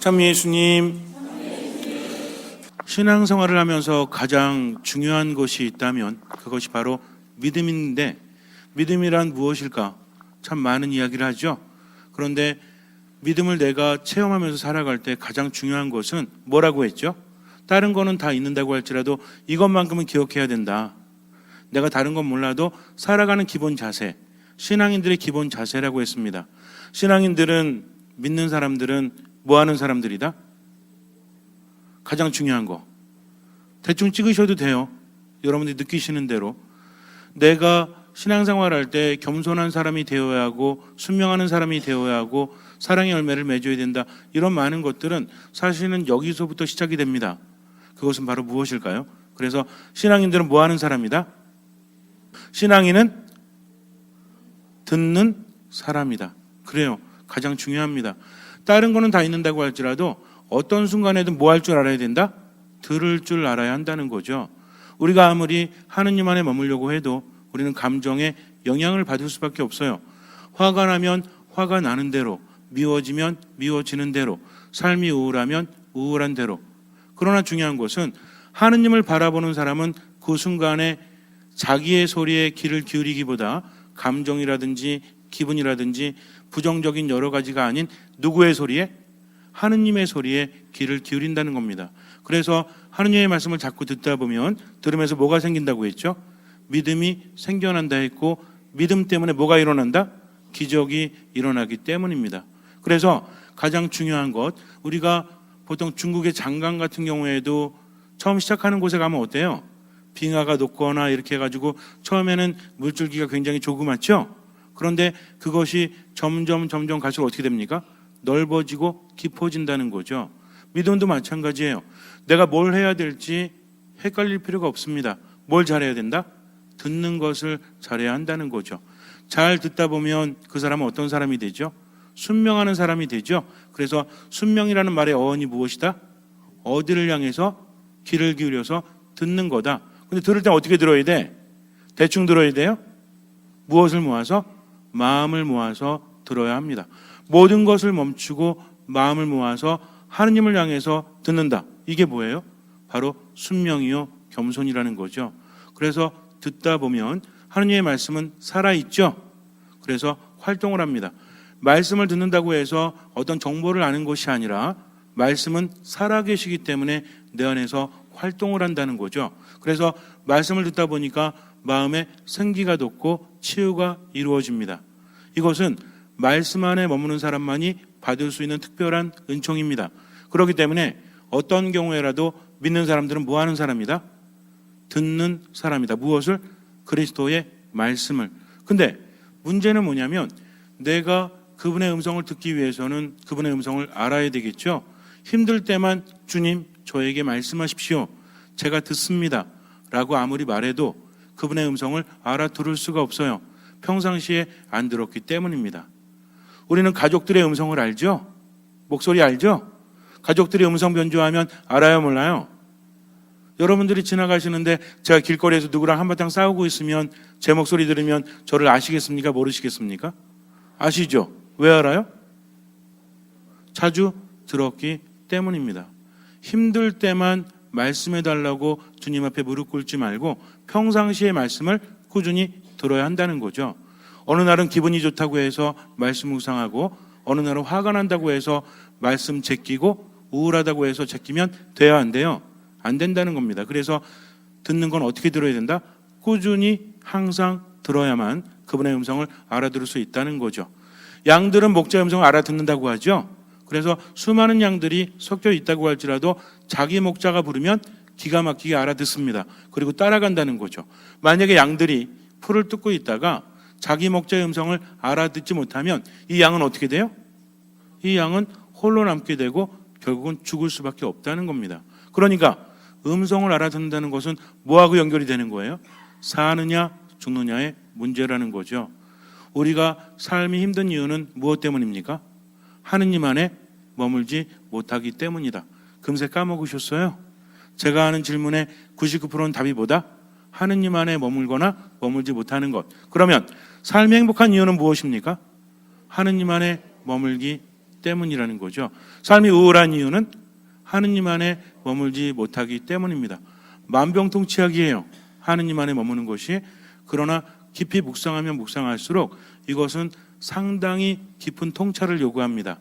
참 예수님, 신앙생활을 하면서 가장 중요한 것이 있다면 그것이 바로 믿음인데, 믿음이란 무엇일까? 참 많은 이야기를 하죠. 그런데 믿음을 내가 체험하면서 살아갈 때 가장 중요한 것은 뭐라고 했죠? 다른 거는 다 있는다고 할지라도 이것만큼은 기억해야 된다. 내가 다른 건 몰라도 살아가는 기본 자세, 신앙인들의 기본 자세라고 했습니다. 신앙인들은, 믿는 사람들은 뭐 하는 사람들이다? 가장 중요한 거 대충 찍으셔도 돼요. 여러분들이 느끼시는 대로 내가 신앙생활 할 때 겸손한 사람이 되어야 하고, 순명하는 사람이 되어야 하고, 사랑의 열매를 맺어야 된다. 이런 많은 것들은 사실은 여기서부터 시작이 됩니다. 그것은 바로 무엇일까요? 그래서 신앙인들은 뭐 하는 사람이다? 신앙인은 듣는 사람이다. 그래요. 가장 중요합니다. 다른 거는 다 있는다고 할지라도 어떤 순간에도 뭐 할 줄 알아야 된다? 들을 줄 알아야 한다는 거죠. 우리가 아무리 하느님 안에 머물려고 해도 우리는 감정에 영향을 받을 수밖에 없어요. 화가 나면 화가 나는 대로, 미워지면 미워지는 대로, 삶이 우울하면 우울한 대로. 그러나 중요한 것은 하느님을 바라보는 사람은 그 순간에 자기의 소리에 귀를 기울이기보다 감정이라든지 기분이라든지 부정적인 여러 가지가 아닌 누구의 소리에? 하느님의 소리에 귀를 기울인다는 겁니다. 그래서 하느님의 말씀을 자꾸 듣다 보면 들으면서 뭐가 생긴다고 했죠? 믿음이 생겨난다 했고, 믿음 때문에 뭐가 일어난다? 기적이 일어나기 때문입니다. 그래서 가장 중요한 것, 우리가 보통 중국의 장강 같은 경우에도 처음 시작하는 곳에 가면 어때요? 빙하가 높거나 이렇게 해가지고 처음에는 물줄기가 굉장히 조그맣죠? 그런데 그것이 점점 갈수록 어떻게 됩니까? 넓어지고 깊어진다는 거죠. 믿음도 마찬가지예요. 내가 뭘 해야 될지 헷갈릴 필요가 없습니다. 뭘 잘해야 된다? 듣는 것을 잘해야 한다는 거죠. 잘 듣다 보면 그 사람은 어떤 사람이 되죠? 순명하는 사람이 되죠. 그래서 순명이라는 말의 어원이 무엇이다? 어디를 향해서 귀를 기울여서 듣는 거다. 근데 들을 때 어떻게 들어야 돼? 대충 들어야 돼요? 무엇을 모아서? 마음을 모아서 들어야 합니다. 모든 것을 멈추고 마음을 모아서 하느님을 향해서 듣는다. 이게 뭐예요? 바로 순명이요 겸손이라는 거죠. 그래서 듣다 보면 하느님의 말씀은 살아있죠. 그래서 활동을 합니다. 말씀을 듣는다고 해서 어떤 정보를 아는 것이 아니라 말씀은 살아계시기 때문에 내 안에서 활동을 한다는 거죠. 그래서 말씀을 듣다 보니까 마음에 생기가 돋고 치유가 이루어집니다. 이것은 말씀 안에 머무는 사람만이 받을 수 있는 특별한 은총입니다. 그렇기 때문에 어떤 경우에라도 믿는 사람들은 뭐 하는 사람이다? 듣는 사람이다. 무엇을? 그리스도의 말씀을. 근데 문제는 뭐냐면 내가 그분의 음성을 듣기 위해서는 그분의 음성을 알아야 되겠죠. 힘들 때만 주님 저에게 말씀하십시오. 제가 듣습니다. 라고 아무리 말해도 그분의 음성을 알아들을 수가 없어요. 평상시에 안 들었기 때문입니다. 우리는 가족들의 음성을 알죠? 목소리 알죠? 가족들이 음성 변조하면 알아요, 몰라요? 여러분들이 지나가시는데 제가 길거리에서 누구랑 한바탕 싸우고 있으면 제 목소리 들으면 저를 아시겠습니까? 모르시겠습니까? 아시죠? 왜 알아요? 자주 들었기 때문입니다. 힘들 때만 말씀해달라고 주님 앞에 무릎 꿇지 말고 평상시에 말씀을 꾸준히 들어야 한다는 거죠. 어느 날은 기분이 좋다고 해서 말씀 묵상하고, 어느 날은 화가 난다고 해서 말씀 제끼고, 우울하다고 해서 제끼면 돼야 안 돼요? 안 된다는 겁니다. 그래서 듣는 건 어떻게 들어야 된다? 꾸준히 항상 들어야만 그분의 음성을 알아들을 수 있다는 거죠. 양들은 목자의 음성을 알아듣는다고 하죠. 그래서 수많은 양들이 섞여 있다고 할지라도 자기 목자가 부르면 기가 막히게 알아듣습니다. 그리고 따라간다는 거죠. 만약에 양들이 풀을 뜯고 있다가 자기 목자의 음성을 알아듣지 못하면 이 양은 어떻게 돼요? 이 양은 홀로 남게 되고 결국은 죽을 수밖에 없다는 겁니다. 그러니까 음성을 알아듣는다는 것은 뭐하고 연결이 되는 거예요? 사느냐 죽느냐의 문제라는 거죠. 우리가 삶이 힘든 이유는 무엇 때문입니까? 하느님 안에 머물지 못하기 때문이다. 금세 까먹으셨어요? 제가 하는 질문의 99%는 답이 뭐다? 하느님 안에 머물거나 머물지 못하는 것. 그러면 삶이 행복한 이유는 무엇입니까? 하느님 안에 머물기 때문이라는 거죠. 삶이 우울한 이유는 하느님 안에 머물지 못하기 때문입니다. 만병통치약이에요. 하느님 안에 머무는 것이. 그러나 깊이 묵상하면 묵상할수록 이것은 상당히 깊은 통찰을 요구합니다.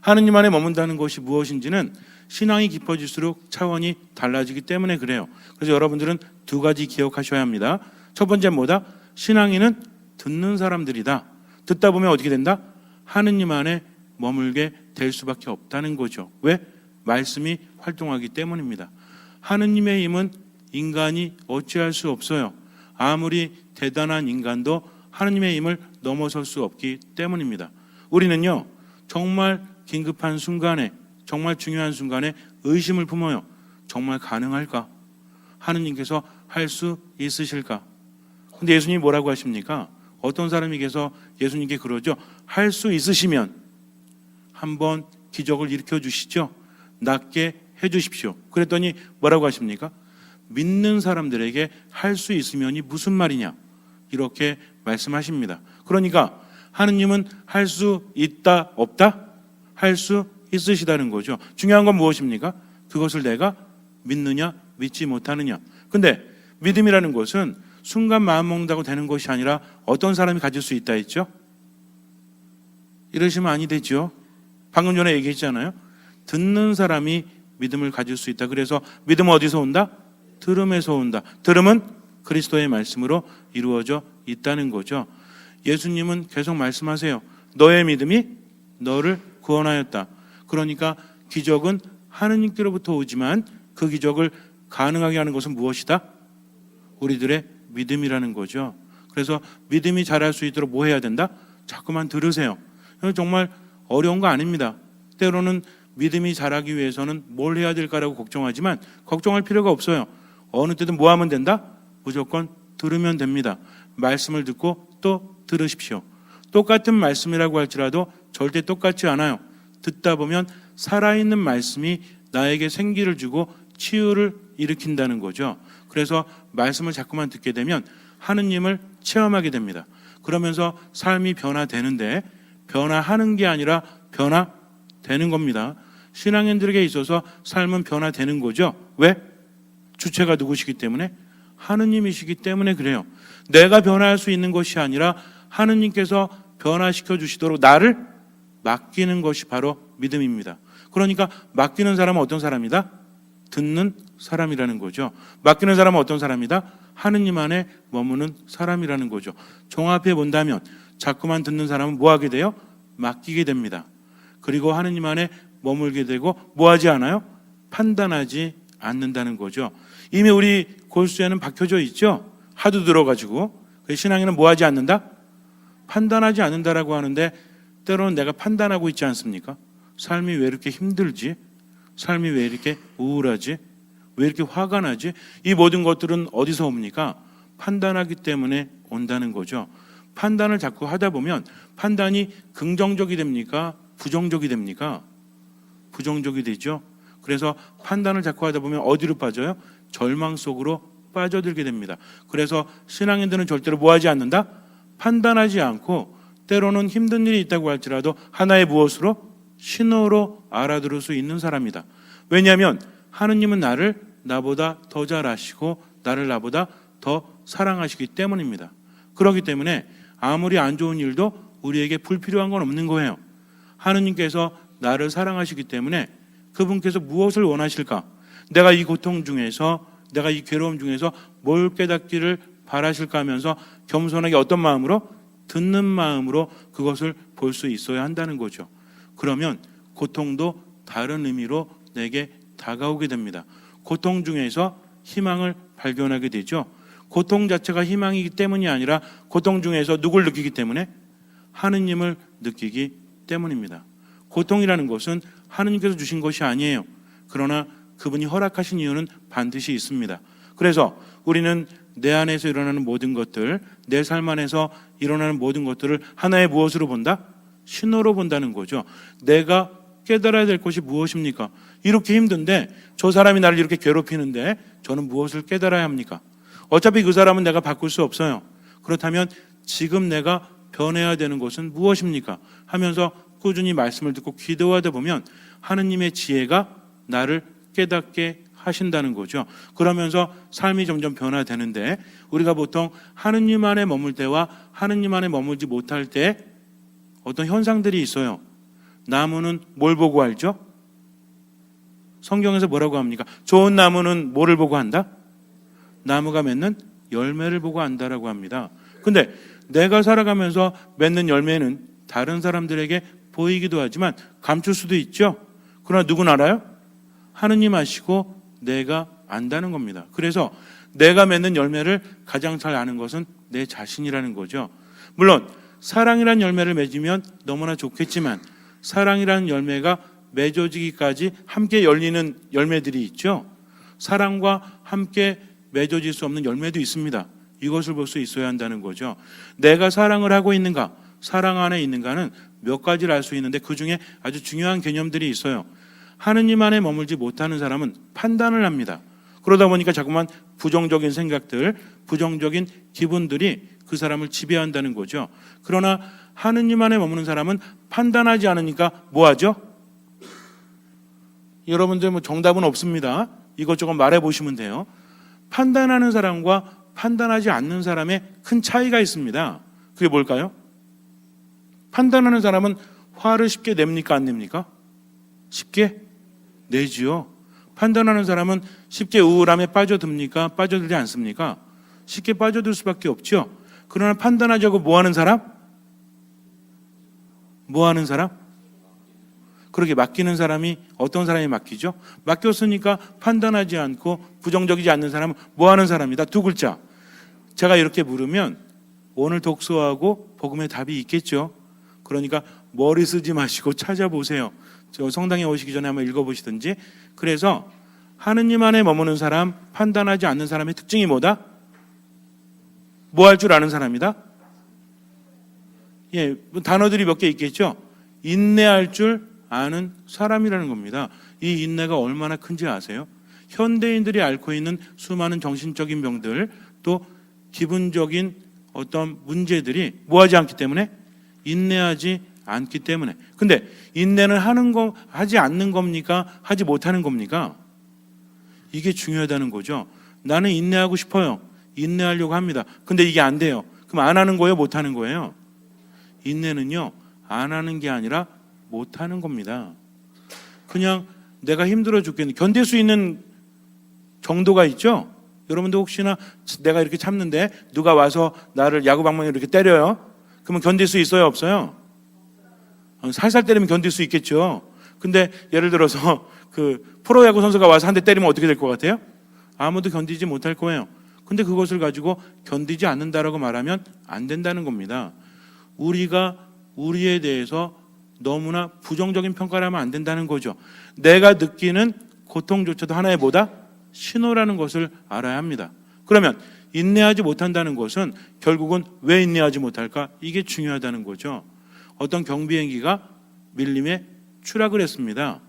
하느님 안에 머문다는 것이 무엇인지는 신앙이 깊어질수록 차원이 달라지기 때문에 그래요. 그래서 여러분들은 두 가지 기억하셔야 합니다. 첫 번째 뭐다? 신앙인은 듣는 사람들이다. 듣다 보면 어떻게 된다? 하느님 안에 머물게 될 수밖에 없다는 거죠. 왜? 말씀이 활동하기 때문입니다. 하느님의 힘은 인간이 어찌할 수 없어요. 아무리 대단한 인간도 하느님의 힘을 넘어설 수 없기 때문입니다. 우리는요, 정말 긴급한 순간에, 정말 중요한 순간에 의심을 품어요. 정말 가능할까? 하느님께서 할 수 있으실까? 근데 예수님이 뭐라고 하십니까? 어떤 사람이 계서 예수님께 그러죠. 할 수 있으시면 한번 기적을 일으켜 주시죠. 낫게 해 주십시오. 그랬더니 뭐라고 하십니까? 믿는 사람들에게 할 수 있으면이 무슨 말이냐? 이렇게 말씀하십니다. 그러니까 하느님은 할 수 있다, 없다? 할 수 있으시다는 거죠. 중요한 건 무엇입니까? 그것을 내가 믿느냐, 믿지 못하느냐. 근데 믿음이라는 것은 순간 마음 먹는다고 되는 것이 아니라 어떤 사람이 가질 수 있다 했죠? 이러시면 아니 되죠. 방금 전에 얘기했잖아요. 듣는 사람이 믿음을 가질 수 있다. 그래서 믿음은 어디서 온다? 들음에서 온다. 들음은 그리스도의 말씀으로 이루어져 있다는 거죠. 예수님은 계속 말씀하세요. 너의 믿음이 너를 구원하였다. 그러니까 기적은 하느님께로부터 오지만 그 기적을 가능하게 하는 것은 무엇이다? 우리들의 믿음이라는 거죠. 그래서 믿음이 자랄 수 있도록 뭐 해야 된다? 자꾸만 들으세요. 정말 어려운 거 아닙니다. 때로는 믿음이 자라기 위해서는 뭘 해야 될까라고 걱정하지만 걱정할 필요가 없어요. 어느 때든 뭐 하면 된다? 무조건 들으면 됩니다. 말씀을 듣고 또 들으십시오. 똑같은 말씀이라고 할지라도 절대 똑같지 않아요. 듣다 보면 살아있는 말씀이 나에게 생기를 주고 치유를 일으킨다는 거죠. 그래서 말씀을 자꾸만 듣게 되면 하느님을 체험하게 됩니다. 그러면서 삶이 변화되는데 변화하는 게 아니라 변화되는 겁니다. 신앙인들에게 있어서 삶은 변화되는 거죠. 왜? 주체가 누구시기 때문에? 하느님이시기 때문에 그래요. 내가 변화할 수 있는 것이 아니라 하느님께서 변화시켜 주시도록 나를 맡기는 것이 바로 믿음입니다. 그러니까 맡기는 사람은 어떤 사람이다? 듣는 사람이라는 거죠. 맡기는 사람은 어떤 사람이다? 하느님 안에 머무는 사람이라는 거죠. 종합해 본다면 자꾸만 듣는 사람은 뭐 하게 돼요? 맡기게 됩니다. 그리고 하느님 안에 머물게 되고 뭐 하지 않아요? 판단하지 않는다는 거죠. 이미 우리 골수에는 박혀져 있죠. 하도 들어가지고. 신앙인은 뭐 하지 않는다? 판단하지 않는다라고 하는데 때로는 내가 판단하고 있지 않습니까? 삶이 왜 이렇게 힘들지? 삶이 왜 이렇게 우울하지? 왜 이렇게 화가 나지? 이 모든 것들은 어디서 옵니까? 판단하기 때문에 온다는 거죠. 판단을 자꾸 하다 보면 판단이 긍정적이 됩니까? 부정적이 됩니까? 부정적이 되죠. 그래서 판단을 자꾸 하다 보면 어디로 빠져요? 절망 속으로 빠져들게 됩니다. 그래서 신앙인들은 절대로 뭐 하지 않는다? 판단하지 않고 때로는 힘든 일이 있다고 할지라도 하나의 무엇으로? 신호로 알아들을 수 있는 사람이다. 왜냐하면 하느님은 나를 나보다 더 잘 아시고 나를 나보다 더 사랑하시기 때문입니다. 그렇기 때문에 아무리 안 좋은 일도 우리에게 불필요한 건 없는 거예요. 하느님께서 나를 사랑하시기 때문에 그분께서 무엇을 원하실까? 내가 이 고통 중에서 내가 이 괴로움 중에서 뭘 깨닫기를 바라실까 하면서 겸손하게 어떤 마음으로? 듣는 마음으로 그것을 볼 수 있어야 한다는 거죠. 그러면 고통도 다른 의미로 내게 다가오게 됩니다. 고통 중에서 희망을 발견하게 되죠. 고통 자체가 희망이기 때문이 아니라 고통 중에서 누굴 느끼기 때문에? 하느님을 느끼기 때문입니다. 고통이라는 것은 하느님께서 주신 것이 아니에요. 그러나 그분이 허락하신 이유는 반드시 있습니다. 그래서 우리는 내 안에서 일어나는 모든 것들, 내 삶 안에서 일어나는 모든 것들을 하나의 무엇으로 본다? 신호로 본다는 거죠. 내가 깨달아야 될 것이 무엇입니까? 이렇게 힘든데 저 사람이 나를 이렇게 괴롭히는데 저는 무엇을 깨달아야 합니까? 어차피 그 사람은 내가 바꿀 수 없어요. 그렇다면 지금 내가 변해야 되는 것은 무엇입니까? 하면서 꾸준히 말씀을 듣고 기도하다 보면 하느님의 지혜가 나를 깨닫게 하신다는 거죠. 그러면서 삶이 점점 변화되는데, 우리가 보통 하느님 안에 머물 때와 하느님 안에 머물지 못할 때 어떤 현상들이 있어요. 나무는 뭘 보고 알죠? 성경에서 뭐라고 합니까? 좋은 나무는 뭐를 보고 한다? 나무가 맺는 열매를 보고 안다라고 합니다. 근데 내가 살아가면서 맺는 열매는 다른 사람들에게 보이기도 하지만 감출 수도 있죠. 그러나 누군 알아요? 하느님 아시고 내가 안다는 겁니다. 그래서 내가 맺는 열매를 가장 잘 아는 것은 내 자신이라는 거죠. 물론 사랑이라는 열매를 맺으면 너무나 좋겠지만 사랑이라는 열매가 맺어지기까지 함께 열리는 열매들이 있죠. 사랑과 함께 맺어질 수 없는 열매도 있습니다. 이것을 볼 수 있어야 한다는 거죠. 내가 사랑을 하고 있는가, 사랑 안에 있는가는 몇 가지를 알 수 있는데 그 중에 아주 중요한 개념들이 있어요. 하느님 안에 머물지 못하는 사람은 판단을 합니다. 그러다 보니까 자꾸만 부정적인 생각들, 부정적인 기분들이 그 사람을 지배한다는 거죠. 그러나 하느님 안에 머무는 사람은 판단하지 않으니까 뭐 하죠? 여러분들 뭐 정답은 없습니다. 이것저것 말해 보시면 돼요. 판단하는 사람과 판단하지 않는 사람의 큰 차이가 있습니다. 그게 뭘까요? 판단하는 사람은 화를 쉽게 냅니까, 안 냅니까? 쉽게 내지요. 판단하는 사람은 쉽게 우울함에 빠져듭니까? 빠져들지 않습니까? 쉽게 빠져들 수밖에 없죠. 그러나 판단하자고 뭐 하는 사람? 뭐 하는 사람? 그렇게 맡기는 사람이 어떤 사람이 맡기죠? 맡겼으니까 판단하지 않고 부정적이지 않는 사람은 뭐 하는 사람이다? 두 글자. 제가 이렇게 물으면 오늘 독서하고 복음의 답이 있겠죠. 그러니까 머리 쓰지 마시고 찾아보세요. 저 성당에 오시기 전에 한번 읽어보시든지. 그래서 하느님 안에 머무는 사람, 판단하지 않는 사람의 특징이 뭐다? 뭐 할 줄 아는 사람이다? 예, 단어들이 몇 개 있겠죠. 인내할 줄 아는 사람이라는 겁니다. 이 인내가 얼마나 큰지 아세요? 현대인들이 앓고 있는 수많은 정신적인 병들, 또 기분적인 어떤 문제들이 뭐하지 않기 때문에? 인내하지 않기 때문에. 근데 인내는 하지 않는 겁니까? 하지 못하는 겁니까? 이게 중요하다는 거죠. 나는 인내하고 싶어요. 인내하려고 합니다. 근데 이게 안 돼요. 그럼 안 하는 거예요? 못 하는 거예요? 인내는요, 안 하는 게 아니라 못 하는 겁니다. 그냥 내가 힘들어 죽겠는, 견딜 수 있는 정도가 있죠? 여러분도 혹시나 내가 이렇게 참는데 누가 와서 나를 야구방망이로 이렇게 때려요? 그러면 견딜 수 있어요? 없어요? 살살 때리면 견딜 수 있겠죠. 근데 예를 들어서 그 프로야구 선수가 와서 한 대 때리면 어떻게 될 것 같아요? 아무도 견디지 못할 거예요. 근데 그것을 가지고 견디지 않는다라고 말하면 안 된다는 겁니다. 우리가 우리에 대해서 너무나 부정적인 평가를 하면 안 된다는 거죠. 내가 느끼는 고통조차도 하나의 뭐다? 신호라는 것을 알아야 합니다. 그러면 인내하지 못한다는 것은 결국은 왜 인내하지 못할까? 이게 중요하다는 거죠. 어떤 경비행기가 밀림에 추락을 했습니다.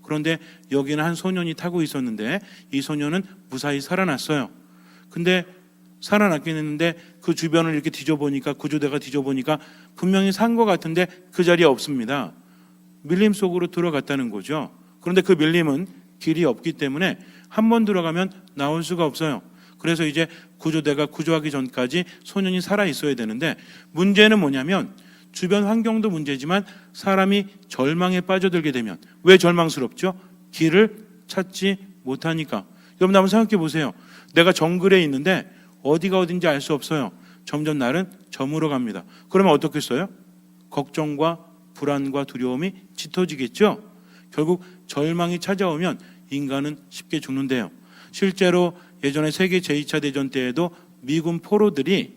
그런데 여기는 한 소년이 타고 있었는데 이 소년은 무사히 살아났어요. 근데 살아났긴 했는데 그 주변을 이렇게 뒤져보니까, 구조대가 뒤져보니까 분명히 산 것 같은데 그 자리에 없습니다. 밀림 속으로 들어갔다는 거죠. 그런데 그 밀림은 길이 없기 때문에 한 번 들어가면 나올 수가 없어요. 그래서 이제 구조대가 구조하기 전까지 소년이 살아 있어야 되는데, 문제는 뭐냐면 주변 환경도 문제지만 사람이 절망에 빠져들게 되면, 왜 절망스럽죠? 길을 찾지 못하니까. 여러분 한번 생각해 보세요. 내가 정글에 있는데 어디가 어딘지 알 수 없어요. 점점 날은 저물어 갑니다. 그러면 어떻겠어요? 걱정과 불안과 두려움이 짙어지겠죠. 결국 절망이 찾아오면 인간은 쉽게 죽는데요. 실제로 예전에 세계 제2차 대전 때에도 미군 포로들이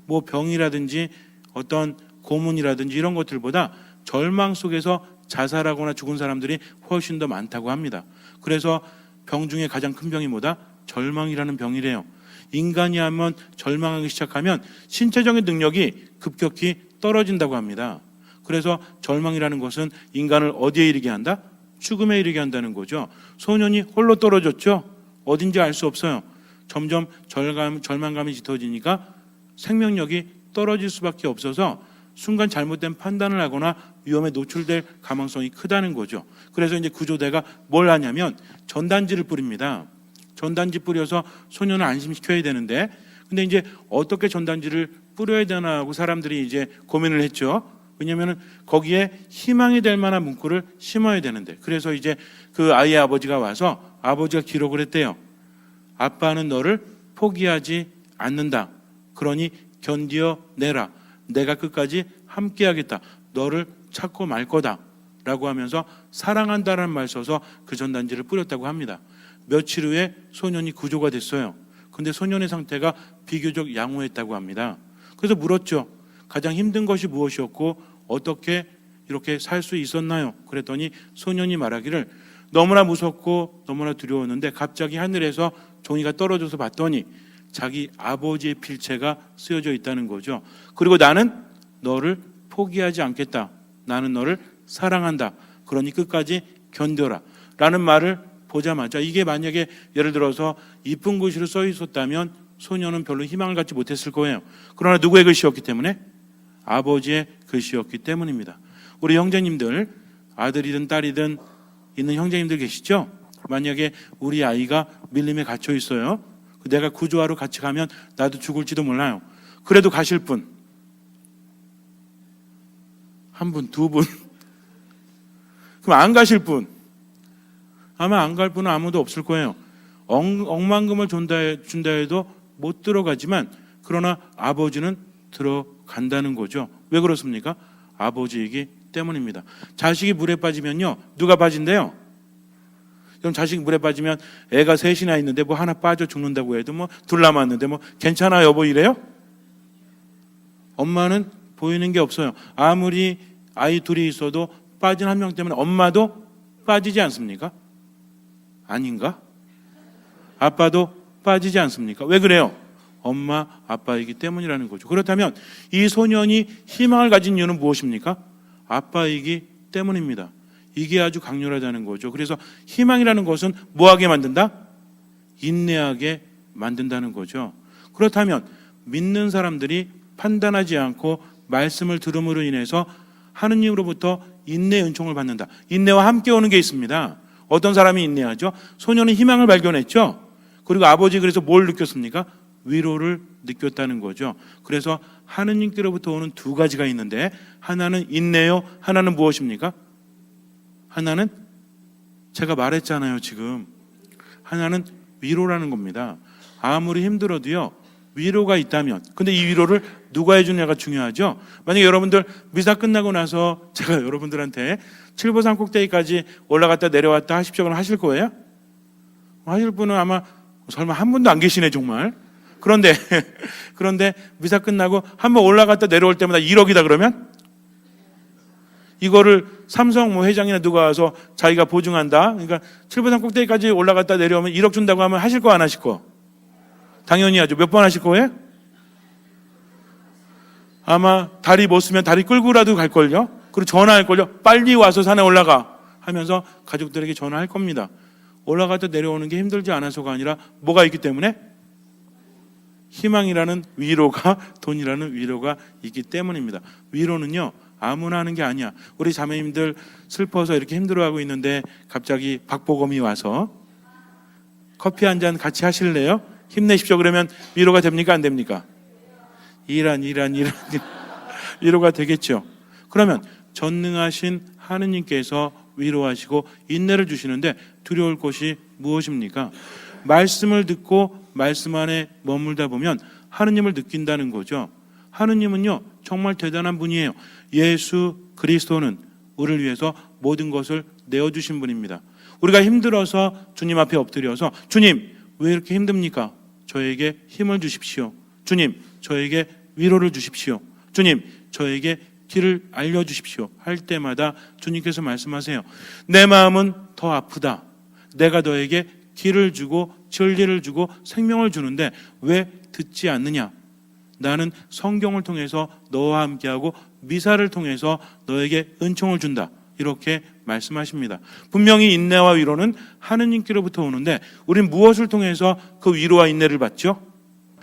뭐 병이라든지 어떤 고문이라든지 이런 것들보다 절망 속에서 자살하거나 죽은 사람들이 훨씬 더 많다고 합니다. 그래서 병 중에 가장 큰 병이 뭐다? 절망이라는 병이래요. 인간이 한번 절망하기 시작하면 신체적인 능력이 급격히 떨어진다고 합니다. 그래서 절망이라는 것은 인간을 어디에 이르게 한다? 죽음에 이르게 한다는 거죠. 소년이 홀로 떨어졌죠. 어딘지 알 수 없어요. 점점 절망감이 짙어지니까 생명력이 떨어질 수밖에 없어서 순간 잘못된 판단을 하거나 위험에 노출될 가능성이 크다는 거죠. 그래서 이제 구조대가 뭘 하냐면 전단지를 뿌립니다. 전단지 뿌려서 소년을 안심시켜야 되는데, 근데 이제 어떻게 전단지를 뿌려야 되나 하고 사람들이 이제 고민을 했죠. 왜냐면은 거기에 희망이 될 만한 문구를 심어야 되는데, 그래서 이제 그 아이의 아버지가 와서 아버지가 기록을 했대요. 아빠는 너를 포기하지 않는다. 그러니 견디어내라. 내가 끝까지 함께하겠다. 너를 찾고 말 거다. 라고 하면서 사랑한다라는 말 써서 그 전단지를 뿌렸다고 합니다. 며칠 후에 소년이 구조가 됐어요. 근데 소년의 상태가 비교적 양호했다고 합니다. 그래서 물었죠. 가장 힘든 것이 무엇이었고 어떻게 이렇게 살 수 있었나요? 그랬더니 소년이 말하기를 너무나 무섭고 너무나 두려웠는데 갑자기 하늘에서 종이가 떨어져서 봤더니 자기 아버지의 필체가 쓰여져 있다는 거죠. 그리고 나는 너를 포기하지 않겠다. 나는 너를 사랑한다. 그러니 끝까지 견뎌라. 라는 말을 보자마자, 이게 만약에 예를 들어서 이쁜 글씨로 써 있었다면 소년은 별로 희망을 갖지 못했을 거예요. 그러나 누구의 글씨였기 때문에? 아버지의 글씨였기 때문입니다. 우리 형제님들, 아들이든 딸이든 있는 형제님들 계시죠? 만약에 우리 아이가 밀림에 갇혀 있어요. 내가 구조하러 같이 가면 나도 죽을지도 몰라요. 그래도 가실 분? 한 분, 두 분? 그럼 안 가실 분? 아마 안 갈 분은 아무도 없을 거예요. 억만금을 준다 해도 못 들어가지만, 그러나 아버지는 들어간다는 거죠. 왜 그렇습니까? 아버지이기 때문입니다. 자식이 물에 빠지면요, 누가 빠진대요? 그럼 자식이 물에 빠지면 애가 셋이나 있는데 뭐 하나 빠져 죽는다고 해도 뭐 둘 남았는데 뭐 괜찮아 여보 이래요? 엄마는 보이는 게 없어요. 아무리 아이 둘이 있어도 빠진 한 명 때문에 엄마도 빠지지 않습니까? 아닌가? 아빠도 빠지지 않습니까? 왜 그래요? 엄마, 아빠이기 때문이라는 거죠. 그렇다면 이 소년이 희망을 가진 이유는 무엇입니까? 아빠이기 때문입니다. 이게 아주 강렬하다는 거죠. 그래서 희망이라는 것은 뭐하게 만든다? 인내하게 만든다는 거죠. 그렇다면 믿는 사람들이 판단하지 않고 말씀을 들음으로 인해서 하느님으로부터 인내의 은총을 받는다. 인내와 함께 오는 게 있습니다. 어떤 사람이 인내하죠? 소년은 희망을 발견했죠. 그리고 아버지 그래서 뭘 느꼈습니까? 위로를 느꼈다는 거죠. 그래서 하느님께로부터 오는 두 가지가 있는데, 하나는 인내요, 하나는 무엇입니까? 하나는 제가 말했잖아요 지금. 하나는 위로라는 겁니다. 아무리 힘들어도요, 위로가 있다면, 근데 이 위로를 누가 해주냐가 중요하죠. 만약에 여러분들 미사 끝나고 나서 제가 여러분들한테 칠보산 꼭대기까지 올라갔다 내려왔다 하십시오. 그럼 하실 거예요? 하실 분은 아마 설마 한 분도 안 계시네 정말. 그런데 미사 끝나고 한번 올라갔다 내려올 때마다 1억이다 그러면 이거를 삼성 뭐 회장이나 누가 와서 자기가 보증한다. 그러니까 칠보산 꼭대기까지 올라갔다 내려오면 1억 준다고 하면 하실 거 안 하실 거? 당연히 하죠. 몇 번 하실 거예요? 아마 다리 못 쓰면 다리 끌고라도 갈걸요. 그리고 전화할걸요. 빨리 와서 산에 올라가 하면서 가족들에게 전화할 겁니다. 올라갔다 내려오는 게 힘들지 않아서가 아니라 뭐가 있기 때문에? 희망이라는 위로가, 돈이라는 위로가 있기 때문입니다. 위로는요 아무나 하는 게 아니야. 우리 자매님들 슬퍼서 이렇게 힘들어하고 있는데 갑자기 박보검이 와서 커피 한 잔 같이 하실래요? 힘내십시오 그러면 위로가 됩니까 안 됩니까? 이란 위로가 되겠죠. 그러면 전능하신 하느님께서 위로하시고 인내를 주시는데 두려울 것이 무엇입니까? 말씀을 듣고 말씀 안에 머물다 보면 하느님을 느낀다는 거죠. 하느님은요 정말 대단한 분이에요. 예수 그리스도는 우리를 위해서 모든 것을 내어주신 분입니다. 우리가 힘들어서 주님 앞에 엎드려서 주님 왜 이렇게 힘듭니까? 저에게 힘을 주십시오. 주님 저에게 위로를 주십시오. 주님 저에게 길을 알려주십시오 할 때마다 주님께서 말씀하세요. 내 마음은 더 아프다. 내가 너에게 길을 주고 진리를 주고 생명을 주는데 왜 듣지 않느냐? 나는 성경을 통해서 너와 함께하고 미사를 통해서 너에게 은총을 준다. 이렇게 말씀하십니다. 분명히 인내와 위로는 하느님께로부터 오는데 우린 무엇을 통해서 그 위로와 인내를 받죠?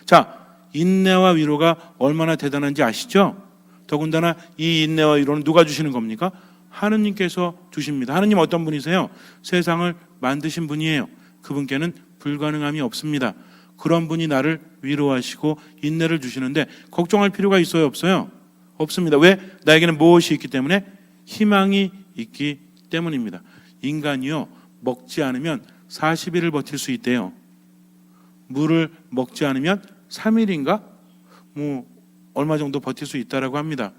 자, 인내와 위로가 얼마나 대단한지 아시죠? 더군다나 이 인내와 위로는 누가 주시는 겁니까? 하느님께서 주십니다. 하느님 어떤 분이세요? 세상을 만드신 분이에요. 그분께는 불가능함이 없습니다. 그런 분이 나를 위로하시고 인내를 주시는데 걱정할 필요가 있어요? 없어요? 없습니다. 왜? 나에게는 무엇이 있기 때문에? 희망이 있기 때문입니다. 인간이요, 먹지 않으면 40일을 버틸 수 있대요. 물을 먹지 않으면 3일인가? 얼마 정도 버틸 수 있다라고 합니다.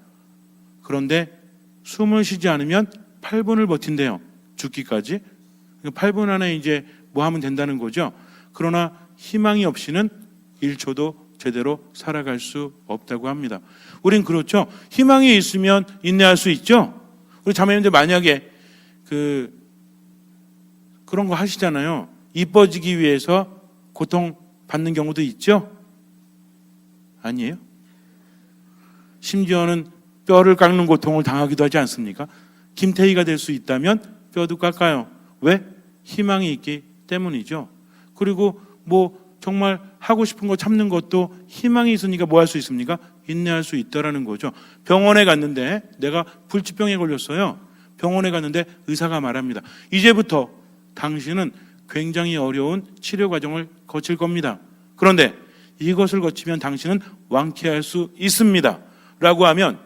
그런데 숨을 쉬지 않으면 8분을 버틴대요. 죽기까지. 8분 안에 이제 뭐 하면 된다는 거죠. 그러나 희망이 없이는 1초도 제대로 살아갈 수 없다고 합니다. 우린 그렇죠. 희망이 있으면 인내할 수 있죠. 우리 자매님들 만약에 그런 거 하시잖아요. 이뻐지기 위해서 고통 받는 경우도 있죠. 아니에요? 심지어는 뼈를 깎는 고통을 당하기도 하지 않습니까? 김태희가 될 수 있다면 뼈도 깎아요. 왜? 희망이 있기 때문이죠. 그리고 정말 하고 싶은 거 참는 것도 희망이 있으니까 뭐 할 수 있습니까? 인내할 수 있다라는 거죠. 병원에 갔는데 내가 불치병에 걸렸어요. 병원에 갔는데 의사가 말합니다. 이제부터 당신은 굉장히 어려운 치료 과정을 거칠 겁니다. 그런데 이것을 거치면 당신은 완쾌할 수 있습니다. 라고 하면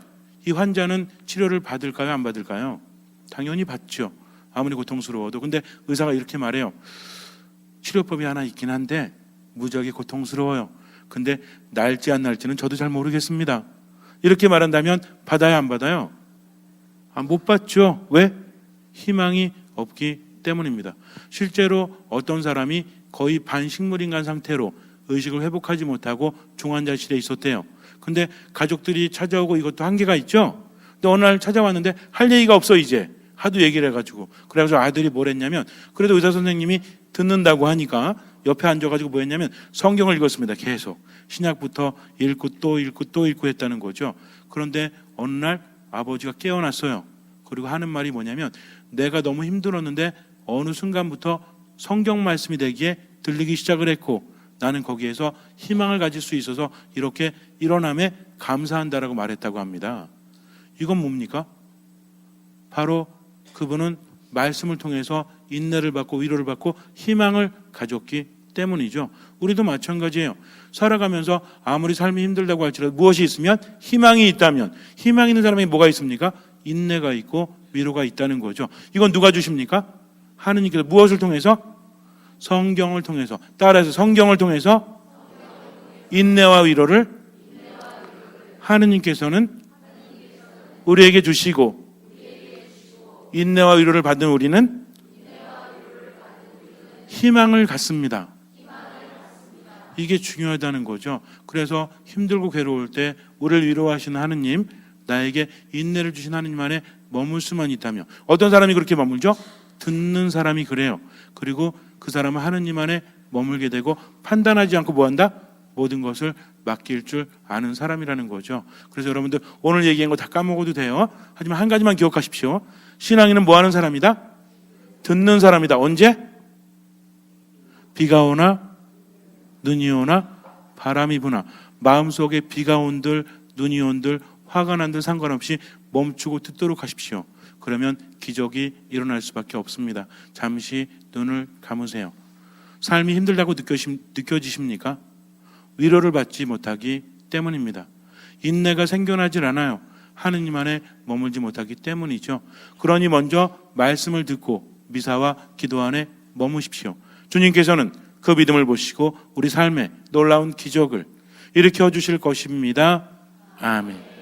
이 환자는 치료를 받을까요? 안 받을까요? 당연히 받죠. 아무리 고통스러워도. 근데 의사가 이렇게 말해요. 치료법이 하나 있긴 한데 무지하게 고통스러워요. 근데 날지 안 날지는 저도 잘 모르겠습니다. 이렇게 말한다면 받아야 안 받아요? 못 받죠. 왜? 희망이 없기 때문입니다. 실제로 어떤 사람이 거의 반식물인간 상태로 의식을 회복하지 못하고 중환자실에 있었대요. 근데 가족들이 찾아오고 이것도 한계가 있죠. 근데 어느 날 찾아왔는데 할 얘기가 없어 이제. 하도 얘기를 해가지고. 그래서 아들이 뭘 했냐면 그래도 의사 선생님이 듣는다고 하니까 옆에 앉아가지고 뭐 했냐면 성경을 읽었습니다. 계속. 신약부터 읽고 또 읽고 또 읽고 했다는 거죠. 그런데 어느 날 아버지가 깨어났어요. 그리고 하는 말이 뭐냐면 내가 너무 힘들었는데 어느 순간부터 성경 말씀이 내게 들리기 시작을 했고 나는 거기에서 희망을 가질 수 있어서 이렇게 일어남에 감사한다라고 말했다고 합니다. 이건 뭡니까? 바로 그분은 말씀을 통해서 인내를 받고 위로를 받고 희망을 가졌기 때문이죠. 우리도 마찬가지예요. 살아가면서 아무리 삶이 힘들다고 할지라도 무엇이 있으면 희망이 있다면 희망 있는 사람이 뭐가 있습니까? 인내가 있고 위로가 있다는 거죠. 이건 누가 주십니까? 하느님께서. 무엇을 통해서? 성경을 통해서. 따라서 성경을 통해서 인내와 위로를 하느님께서는 우리에게 주시고 인내와 위로를 받는 우리는 희망을 갖습니다. 이게 중요하다는 거죠. 그래서 힘들고 괴로울 때 우리를 위로하시는 하느님, 나에게 인내를 주신 하느님 안에 머물 수만 있다며. 어떤 사람이 그렇게 머물죠? 듣는 사람이 그래요. 그리고 그 사람은 하느님 안에 머물게 되고 판단하지 않고 뭐한다? 모든 것을 맡길 줄 아는 사람이라는 거죠. 그래서 여러분들 오늘 얘기한 거 다 까먹어도 돼요. 하지만 한 가지만 기억하십시오. 신앙인은 뭐 하는 사람이다? 듣는 사람이다. 언제? 비가 오나 눈이 오나 바람이 부나 마음속에 비가 온들 눈이 온들 화가 난들 상관없이 멈추고 듣도록 하십시오. 그러면 기적이 일어날 수밖에 없습니다. 잠시 눈을 감으세요. 삶이 힘들다고 느껴지십니까? 위로를 받지 못하기 때문입니다. 인내가 생겨나질 않아요. 하느님 안에 머물지 못하기 때문이죠. 그러니 먼저 말씀을 듣고 미사와 기도 안에 머무십시오. 주님께서는 그 믿음을 보시고 우리 삶에 놀라운 기적을 일으켜 주실 것입니다. 아멘.